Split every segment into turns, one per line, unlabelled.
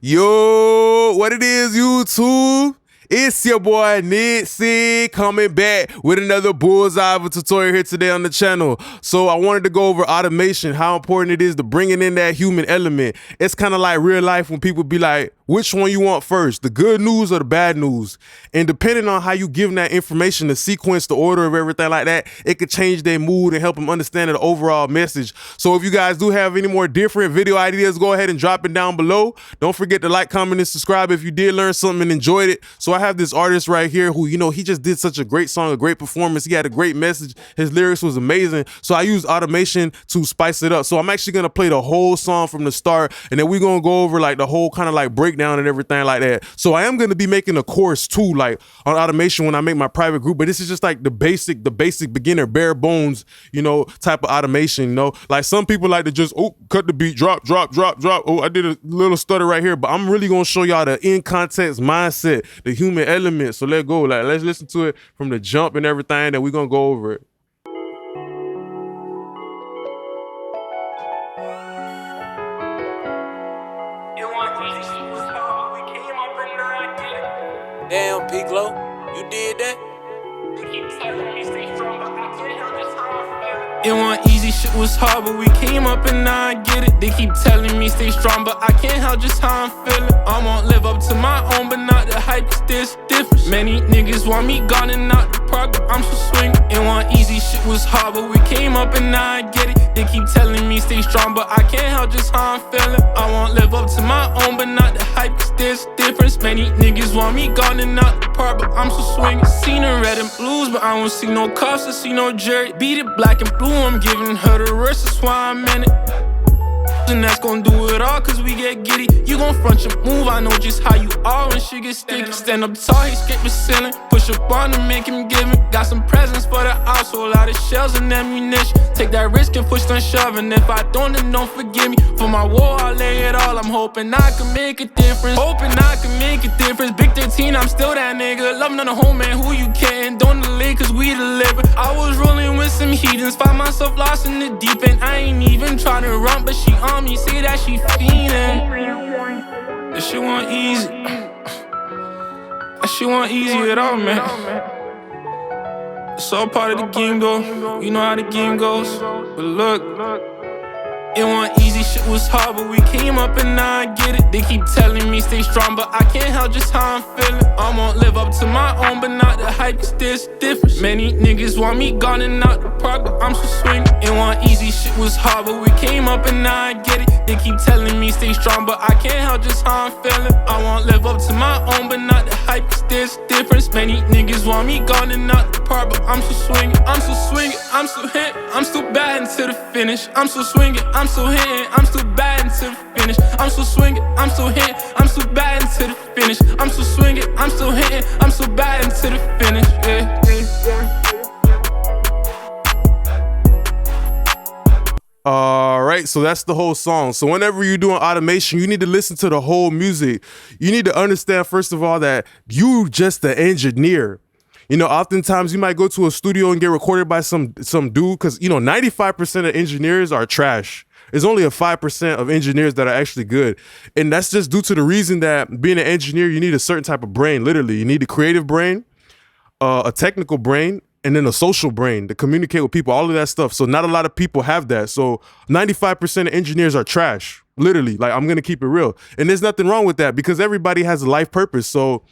Yo, what it is, YouTube? It's your boy Nitzy coming back with another bullseye of a tutorial here today on the channel. So I wanted to go over automation, how important it is to bringing in that human element. It's kind of like real life when people be like, which one you want first, the good news or the bad news? And depending on how you give them that information, the sequence, the order of everything like that, it could change their mood and help them understand the overall message. So if you guys do have any more different video ideas, go ahead and drop it down below. Don't forget to like, comment, and subscribe if you did learn something and enjoyed it. So I have this artist right here who, he just did such a great song, a great performance. He had a great message. His lyrics was amazing. So I used automation to spice it up. So I'm actually going to play the whole song from the start, and then we're going to go over like the whole kind of like breakdown and everything like that. So I am going to be making a course too, like on automation when I make my private group, but this is just like the basic beginner, bare bones, type of automation, like some people like to just, cut the beat, drop. Oh, I did a little stutter right here, but I'm really going to show y'all the in context mindset, the human element. So let's go, like, let's listen to it from the jump and everything, and we're going to go over it.
Damn, Piccolo, you did that?
It wasn't easy, shit was hard, but we came up and now I get it. They keep telling me stay strong, but I can't help just how I'm feeling. I won't live up to my own, but not the hype, cause there's difference. Many niggas want me gone and not the park, but I'm so swinging. It wasn't easy, shit was hard, but we came up and now I get it. They keep telling me stay strong, but I can't help just how I'm feeling. I won't live up to my own, but not the hype, cause there's difference. Many niggas want me gone and not the park, but I'm so swinging. Seen the red and blues, but I won't see no cops, I see no jury. Beat it black and blue, I'm giving her the rest, that's why I'm in it. And that's gon' do it all, cause we get giddy. You gon' front your move, I know just how you are when shit gets sticky. Stand up tall, he scrape the ceiling. Push up on him, make him give him. Got some presents for the house, whole lot of shells and ammunition. Take that risk and push on shoving. If I don't, then don't forgive me. For my war, I'll lay it all. I'm hoping I can make a difference. Hoping I can make a difference. Big 13, I'm still that nigga. Loving on the home, man, who you can. Don't delay, cause we deliver. I was rolling with some heathens. Find myself lost in the deep end. I ain't even trying to run, but she on me, say that she fiendin'. That shit wasn't easy. That shit wasn't easy at all, man. It's all part of the game, though. You know how the game goes. But look, it wasn't easy, shit was hard, but we came up and now I get it. They keep telling me stay strong, but I can't help just how I'm feeling. I won't live up to my own, but not the hype, cause there's difference. Many niggas want me gone and not the park, but I'm so swinging. It wasn't easy, shit was hard, but we came up and now I get it. They keep telling me stay strong, but I can't help just how I'm feeling. I won't live up to my own, but not the hype, cause there's difference. Many niggas want me gone and not the park, but I'm so swinging. I'm so swinging, I'm so hit, I'm still batting to the finish. I'm so swinging, I'm so hitting, I'm still batting to the finish. I'm so swinging, I'm so hitting, I'm still batting to the finish. I'm so swinging, I'm still hitting, I'm still batting to the finish. Yeah.
All right, so that's the whole song. So whenever you're doing automation, you need to listen to the whole music. You need to understand, first of all, that you just the engineer. Oftentimes you might go to a studio and get recorded by some dude, because 95% of engineers are trash. There's only a 5% of engineers that are actually good. And that's just due to the reason that being an engineer, you need a certain type of brain, literally. You need a creative brain, a technical brain, and then a social brain to communicate with people, all of that stuff. So not a lot of people have that. So 95% of engineers are trash, literally. Like, I'm going to keep it real. And there's nothing wrong with that, because everybody has a life purpose. So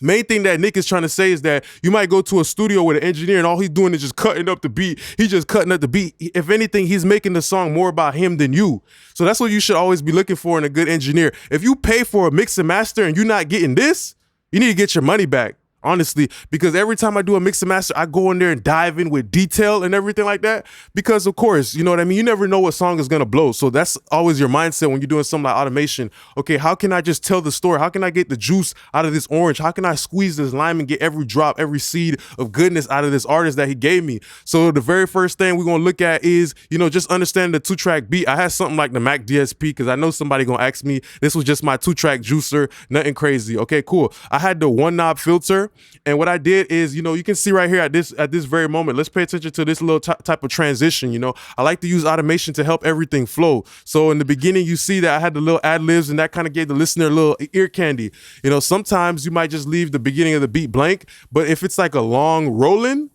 main thing that Nick is trying to say is that you might go to a studio with an engineer and all he's doing is just cutting up the beat. He's just cutting up the beat. If anything, he's making the song more about him than you. So that's what you should always be looking for in a good engineer. If you pay for a mix and master and you're not getting this, you need to get your money back. Honestly, because every time I do a mix and master, I go in there and dive in with detail and everything like that. Because of course, you know what I mean? You never know what song is gonna blow. So that's always your mindset when you're doing something like automation. Okay, how can I just tell the story? How can I get the juice out of this orange? How can I squeeze this lime and get every drop, every seed of goodness out of this artist that he gave me? So the very first thing we're gonna look at is, just understand the 2-track beat. I had something like the Mac DSP, because I know somebody gonna ask me. This was just my 2-track juicer, nothing crazy. Okay, cool. I had the 1-knob filter. And what I did is, you can see right here at this very moment, let's pay attention to this little type of transition. I like to use automation to help everything flow. So in the beginning, you see that I had the little ad libs, and that kind of gave the listener a little ear candy. Sometimes you might just leave the beginning of the beat blank, but if it's like a long rolling,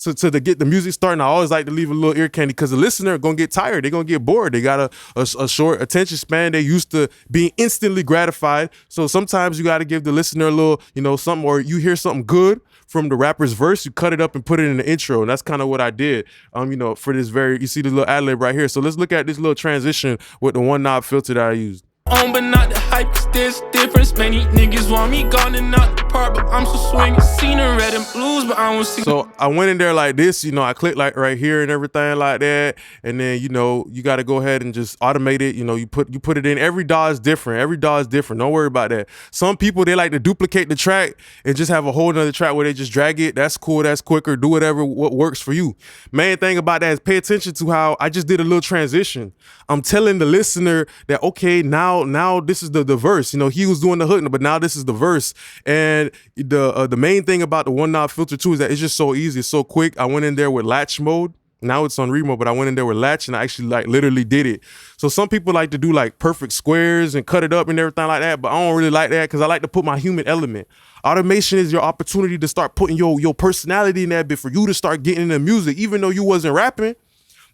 to get the music starting, I always like to leave a little ear candy, because the listener gonna get tired. They're gonna get bored. They got a short attention span. They used to being instantly gratified. So sometimes you got to give the listener a little, something, or you hear something good from the rapper's verse, you cut it up and put it in the intro. And that's kind of what I did, for this you see the little ad lib right here. So let's look at this little transition with the one knob filter that I used.
But not the hype, 'cause there's difference. Many niggas want me gone and not the part, but I'm so swinging. Seen in red and blues, but I don't see.
So I went in there like this, I clicked like right here and everything like that. And then, you got to go ahead and just automate it. You put it in. Every DAW is different. Every DAW is different. Don't worry about that. Some people, they like to duplicate the track and just have a whole nother track where they just drag it. That's cool. That's quicker. Do what works for you. Main thing about that is pay attention to how I just did a little transition. I'm telling the listener that, okay, now this is the verse. He was doing the hook, but now this is the verse. And the main thing about the one knob filter too is that it's just so easy, it's so quick. I went in there with latch mode. Now it's on read mode, but I went in there with latch and I actually like literally did it. So some people like to do like perfect squares and cut it up and everything like that, but I don't really like that, because I like to put my human element. Automation is your opportunity to start putting your personality in that bit, for you to start getting into music. Even though you wasn't rapping,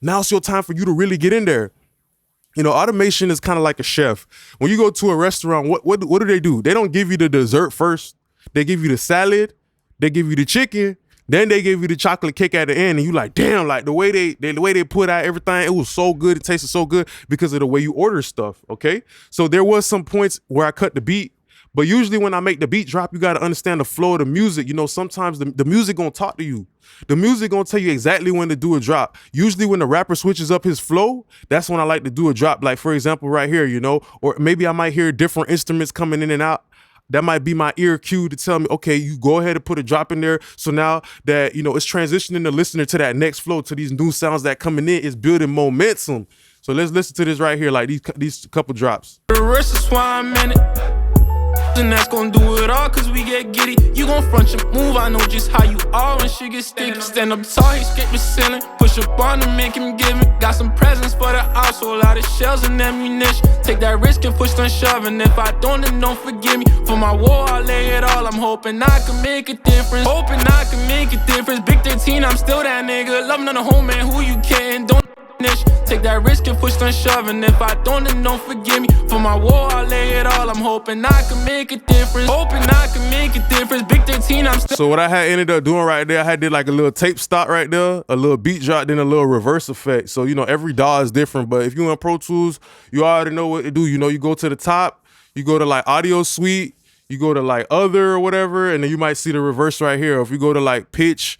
now it's your time for you to really get in there. Automation is kind of like a chef. When you go to a restaurant, what do? They don't give you the dessert first. They give you the salad, they give you the chicken, then they give you the chocolate cake at the end, and you like, damn, like the way they put out everything, it was so good, it tasted so good because of the way you order stuff, okay? So there was some points where I cut the beat, but usually when I make the beat drop, you got to understand the flow of the music. Sometimes the music gonna talk to you. The music gonna tell you exactly when to do a drop. Usually when the rapper switches up his flow, that's when I like to do a drop. Like for example, right here, or maybe I might hear different instruments coming in and out. That might be my ear cue to tell me, okay, you go ahead and put a drop in there. So now that, it's transitioning the listener to that next flow, to these new sounds that coming in, is building momentum. So let's listen to this right here, like these couple drops.
The rest is why I'm in it. And that's gonna do it all, cause we get giddy. You gon' front your move, I know just how you are when shit gets sticky. Stand up tall, he scrape the ceiling. Push up on him, make him give me. Got some presents for the house, so a lot of shells and ammunition. Take that risk and push and shove, and if I don't, then don't forgive me. For my war, I lay it all. I'm hoping I can make a difference. Hoping I can make a difference. Big 13, I'm still that nigga. Loving on the home man, who you can. Don't take that risk and push and shove, and if I don't, then don't forgive me. For my war, I lay it all. I'm hoping I can make a difference. Hoping I can make a difference. Big 13, I'm still.
So what I had ended up doing right there, I had did like a little tape stop right there, a little beat drop, then a little reverse effect. So every DAW is different, but if you in Pro Tools, you already know what to do. You go to the top, you go to like Audio Suite, you go to like Other or whatever, and then you might see the reverse right here. If you go to like pitch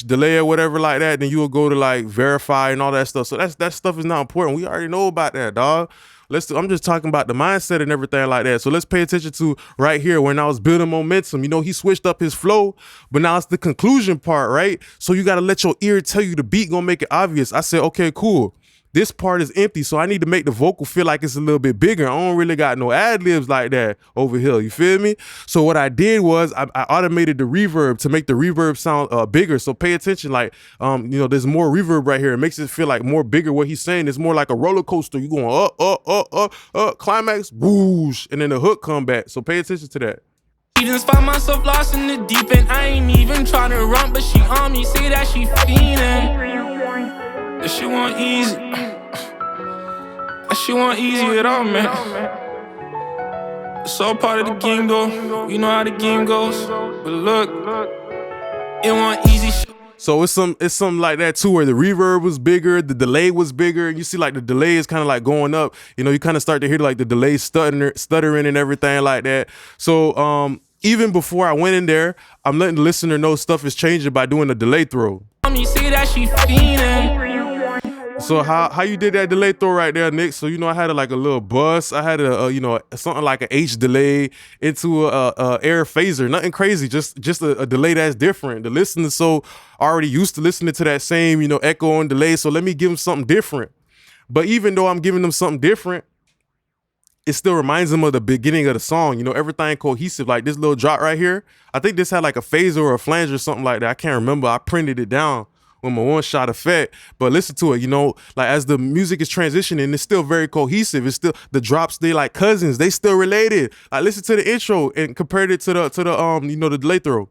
delay or whatever like that, then you will go to like verify and all that stuff. So that stuff is not important. We already know about that, dog. I'm just talking about the mindset and everything like that. So let's pay attention to right here when I was building momentum. He switched up his flow, but now it's the conclusion part, right? So you got to let your ear tell you the beat gonna make it obvious. I said, okay, cool. This part is empty, so I need to make the vocal feel like it's a little bit bigger. I don't really got no ad-libs like that over here, you feel me? So what I did was I automated the reverb to make the reverb sound bigger. So pay attention, like, there's more reverb right here. It makes it feel like more bigger. What he's saying is more like a roller coaster. You going up, climax, whoosh, and then the hook come back. So pay attention to that.
Just find myself lost in the deep end. I ain't even trying to run, but she on me, say that she fiendin'. That she want easy. That she want easy at all, man. It's all part of the game, though. You know how the game goes. But look, it want easy shit.
So it's some like that too, where the reverb was bigger, the delay was bigger, and you see like the delay is kind of like going up. You kind of start to hear like the delay stuttering and everything like that. So even before I went in there, I'm letting the listener know stuff is changing by doing a delay throw.
You see that she fiendin'.
So how you did that delay throw right there, Nick? So I had like a little bus. I had something like an H delay into a air phaser. Nothing crazy, just a delay that's different. The listener so already used to listening to that same echo and delay. So let me give them something different. But even though I'm giving them something different, it still reminds them of the beginning of the song. You know, everything cohesive. Like this little drop right here. I think this had like a phaser or a flanger or something like that. I can't remember. I printed it down with my one-shot effect. But listen to it, you know, like as the music is transitioning, it's still very cohesive. It's still the drops, they like cousins, they still related. Like listen to the intro and compared it to the you know, the delay throw.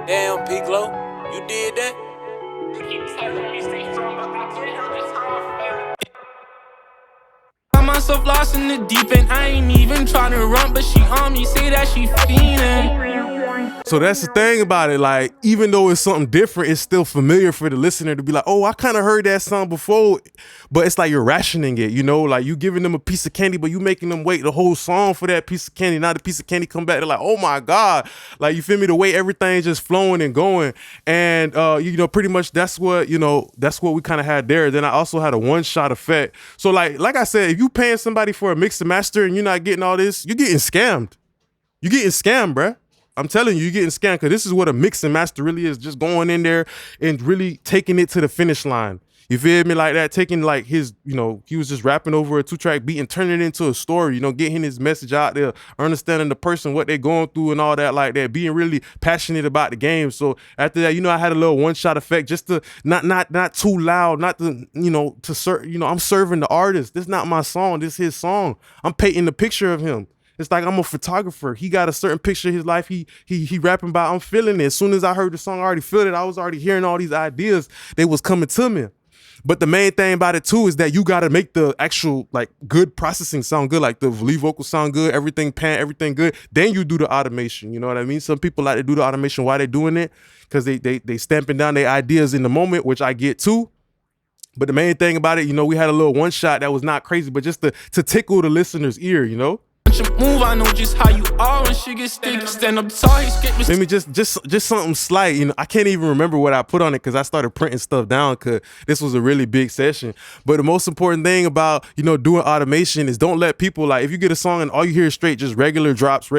Damn, P-Glow, you did that?
Got myself lost in the deep end. I ain't even trying to run, but she on me, say that she fiendin'.
So that's the thing about it. Like, even though it's something different, it's still familiar for the listener to be like, oh, I kind of heard that song before. But it's like you're rationing it, you know, like you giving them a piece of candy, but you making them wait the whole song for that piece of candy. Now the piece of candy come back, they're like, oh my God. Like, you feel me? The way everything's just flowing and going. And, you know, pretty much that's what, you know, that's what we kind of had there. Then I also had a one-shot effect. So like I said, if you paying somebody for a mix and master and you're not getting all this, you're getting scammed. You're getting scammed, bruh. I'm telling you, you're getting scammed, because this is what a mix and master really is, just going in there and really taking it to the finish line. You feel me? Like that, taking like his, you know, he was just rapping over a 2-track beat and turning it into a story, you know, getting his message out there, understanding the person, what they're going through and all that like that, being really passionate about the game. So after that, you know, I had a little one-shot effect just to not too loud, not to, you know, to serve, you know, I'm serving the artist. This is not my song, this is his song. I'm painting the picture of him. It's like I'm a photographer. He got a certain picture of his life. He rapping about. I'm feeling it. As soon as I heard the song, I already felt it. I was already hearing all these ideas. They was coming to me. But the main thing about it too is that you got to make the actual like good processing sound good, like the lead vocal sound good, everything pan, everything good. Then you do the automation. You know what I mean? Some people like to do the automation while they're doing it because they stamping down their ideas in the moment, which I get too. But the main thing about it, you know, we had a little one shot that was not crazy, but just to tickle the listener's ear, you know.
Move, I know just how you are when shit gets sticky. Stand up tall, he skip.
Maybe just something slight. You know, I can't even remember what I put on it because I started printing stuff down because this was a really big session. But the most important thing about, you know, doing automation is don't let people, like, if you get a song and all you hear is straight just regular drops,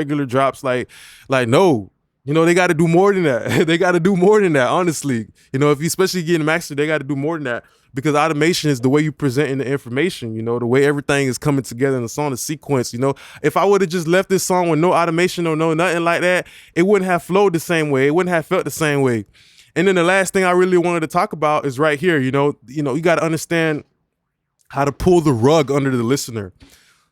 like no. You know, they got to do more than that. They got to do more than that, honestly. You know, if you especially getting mastered, they got to do more than that, because automation is the way you presenting the information, you know, the way everything is coming together in the song, the sequence, you know. If I would have just left this song with no automation or no nothing like that, it wouldn't have flowed the same way. It wouldn't have felt the same way. And then the last thing I really wanted to talk about is right here, you know, you got to understand how to pull the rug under the listener.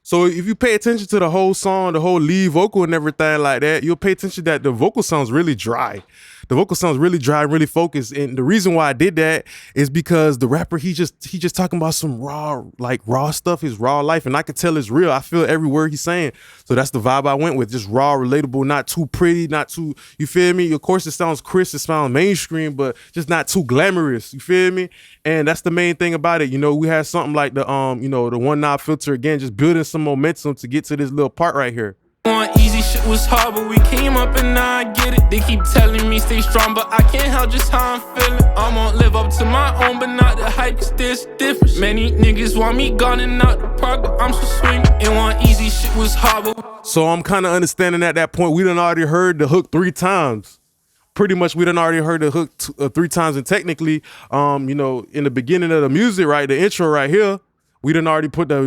So if you pay attention to the whole song, the whole lead vocal and everything like that, you'll pay attention that the vocal sounds really dry. The vocal sounds really dry and really focused. And the reason why I did that is because the rapper, he just talking about some raw stuff, his raw life. And I could tell it's real. I feel every word he's saying. So that's the vibe I went with. Just raw, relatable, not too pretty, not too, you feel me? Of course, it sounds crisp, it sounds mainstream, but just not too glamorous. You feel me? And that's the main thing about it. You know, we had something like the, you know, the one knob filter, again, just building some momentum to get to this little part right here.
Easy shit was hard, but we came up and now I get it. They keep telling me stay strong, but I can't help just how I'm feeling. I won't live up to my own, but not the hype, cause there's difference. Many niggas want me gone and out the park, but I'm so swinging. And one easy shit was hard, but...
So I'm kind of understanding at that point, we done already heard the hook 3 times. Pretty much we done already heard the hook 3 times, and technically, you know, in the beginning of the music, right, the intro right here, we done already put the,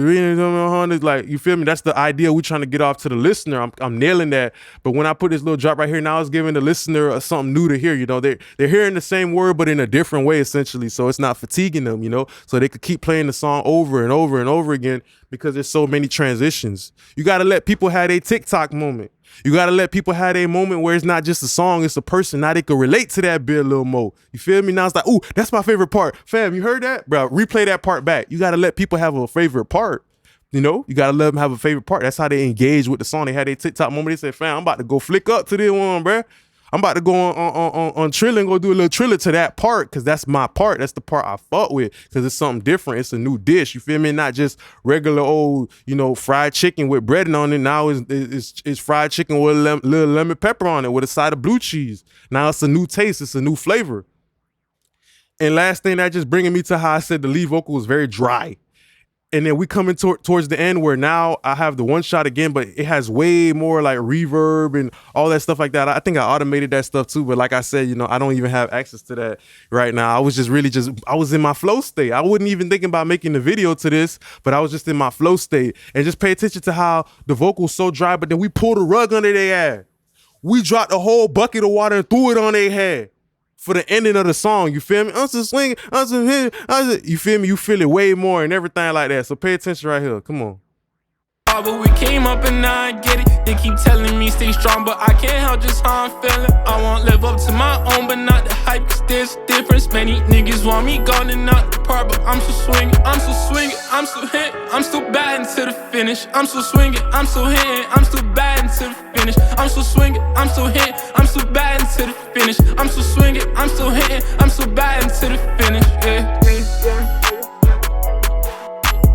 like, you feel me? That's the idea we trying to get off to the listener. I'm nailing that. But when I put this little drop right here, now it's giving the listener something new to hear. You know, they're hearing the same word, but in a different way, essentially. So it's not fatiguing them, you know, so they could keep playing the song over and over and over again, because there's so many transitions. You got to let people have a TikTok moment. You got to let people have a moment where it's not just a song, it's a person. Now they can relate to that bit a little more. You feel me? Now it's like, ooh, that's my favorite part. Fam, you heard that? Bro, replay that part back. You got to let people have a favorite part. You know, you got to let them have a favorite part. That's how they engage with the song. They had a TikTok moment. They said, fam, I'm about to go flick up to this one, bro. I'm about to go on Triller and go do a little Triller to that part, because that's my part. That's the part I fought with, because it's something different. It's a new dish. You feel me? Not just regular old, you know, fried chicken with bread on it. Now it's fried chicken with a little lemon pepper on it with a side of blue cheese. Now it's a new taste. It's a new flavor. And last thing, that just bringing me to how I said the lead vocal was very dry. and then we coming towards the end where now I have the one shot again, but it has way more like reverb and all that stuff like that. I think I automated that stuff too, but like I said, you know, I don't even have access to that right now. I was just really I was in my flow state. I wasn't even thinking about making the video to this, but I was just in my flow state. And just pay attention to how the vocal's so dry, but then we pulled a rug under their ass. We dropped a whole bucket of water and threw it on their head for the ending of the song. You feel me? I'm still swinging, I'm still hitting, you feel me? You feel it way more and everything like that. So pay attention right here. Come on.
But we came up and now I get it. They keep telling me stay strong, but I can't help just how I'm feeling. I won't live up to my own, but not the hype, cause there's difference. Many niggas want me gone and not the part, but I'm still swinging, I'm still swinging, I'm still hitting, I'm still batting to the finish. I'm still swinging, I'm still hitting, I'm still batting to the finish. I'm still swinging, I'm still hitting, I'm still batting to the finish. I'm still swinging, I'm still hitting, I'm still batting to the finish. Yeah.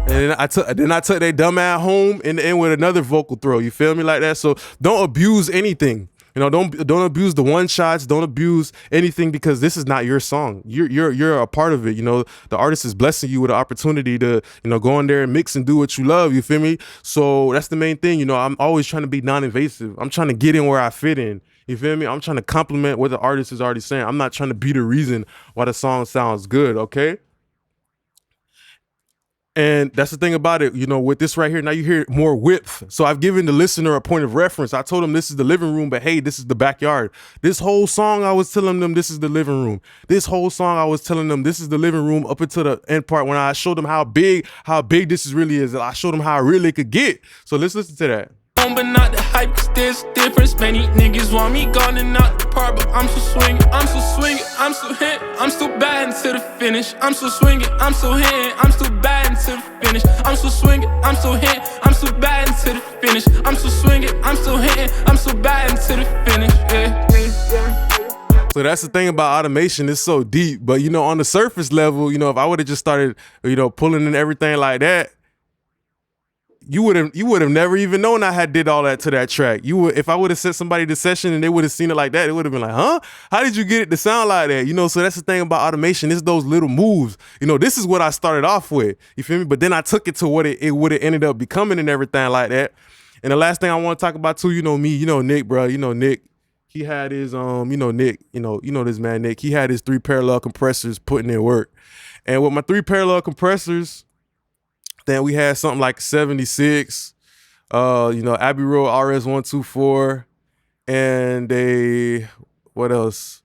And then I took that dumb ass home in the end with another vocal throw. You feel me like that? So don't abuse anything. You know, don't abuse the one shots. Don't abuse anything because this is not your song. You're a part of it. You know, the artist is blessing you with an opportunity to, you know, go in there and mix and do what you love. You feel me? So that's the main thing. You know, I'm always trying to be non-invasive. I'm trying to get in where I fit in. You feel me? I'm trying to compliment what the artist is already saying. I'm not trying to be the reason why the song sounds good. Okay. And that's the thing about it, you know, with this right here, now you hear more width. So I've given the listener a point of reference. I told them this is the living room, but hey, this is the backyard. This whole song, I was telling them this is the living room. This whole song, I was telling them this is the living room up until the end part when I showed them how big this really is. I showed them how real it could get. So let's listen to that.
But not the hype, cause there's difference. Many niggas want me gone and not the part, but I'm still swinging, I'm still swinging, I'm still hitting, I'm still batting to the finish. I'm still swinging, I'm still hitting, I'm still batting to the finish. I'm still swinging, I'm still hitting, I'm still batting to the finish. I'm still swinging, I'm still hitting, I'm still batting to the finish. Yeah.
So that's the thing about automation, it's so deep. But you know, on the surface level, you know, if I would have just started, you know, pulling in everything like that, you would have never even known I had did all that to that track. If I would have sent somebody the session and they would have seen it like that, it would have been like, huh? How did you get it to sound like that? You know, so that's the thing about automation. It's those little moves. You know, this is what I started off with. You feel me? But then I took it to what it would have ended up becoming and everything like that. And the last thing I want to talk about too, you know me, you know Nick, bro. You know Nick. He had his you know Nick, you know this man Nick. He had his 3 parallel compressors putting in work. And with my 3 parallel compressors, then we had something like 76, you know, Abbey Road RS124, and what else?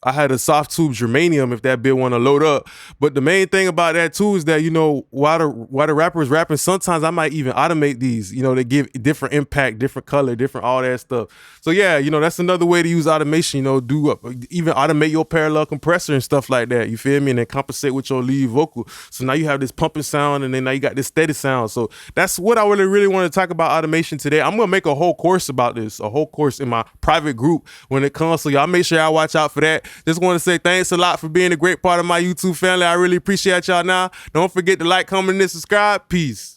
I had a soft tube germanium if that bit want to load up. But the main thing about that too is that, you know, while the rapper is rapping, sometimes I might even automate these, you know, they give different impact, different color, different all that stuff. So yeah, you know, that's another way to use automation, you know, even automate your parallel compressor and stuff like that. You feel me? And then compensate with your lead vocal. So now you have this pumping sound and then now you got this steady sound. So that's what I really want to talk about automation today. I'm going to make a whole course about this, a whole course in my private group when it comes. So y'all make sure y'all watch out for that. Just want to say thanks a lot for being a great part of my YouTube family. I really appreciate y'all now. Don't forget to like, comment, and subscribe. Peace.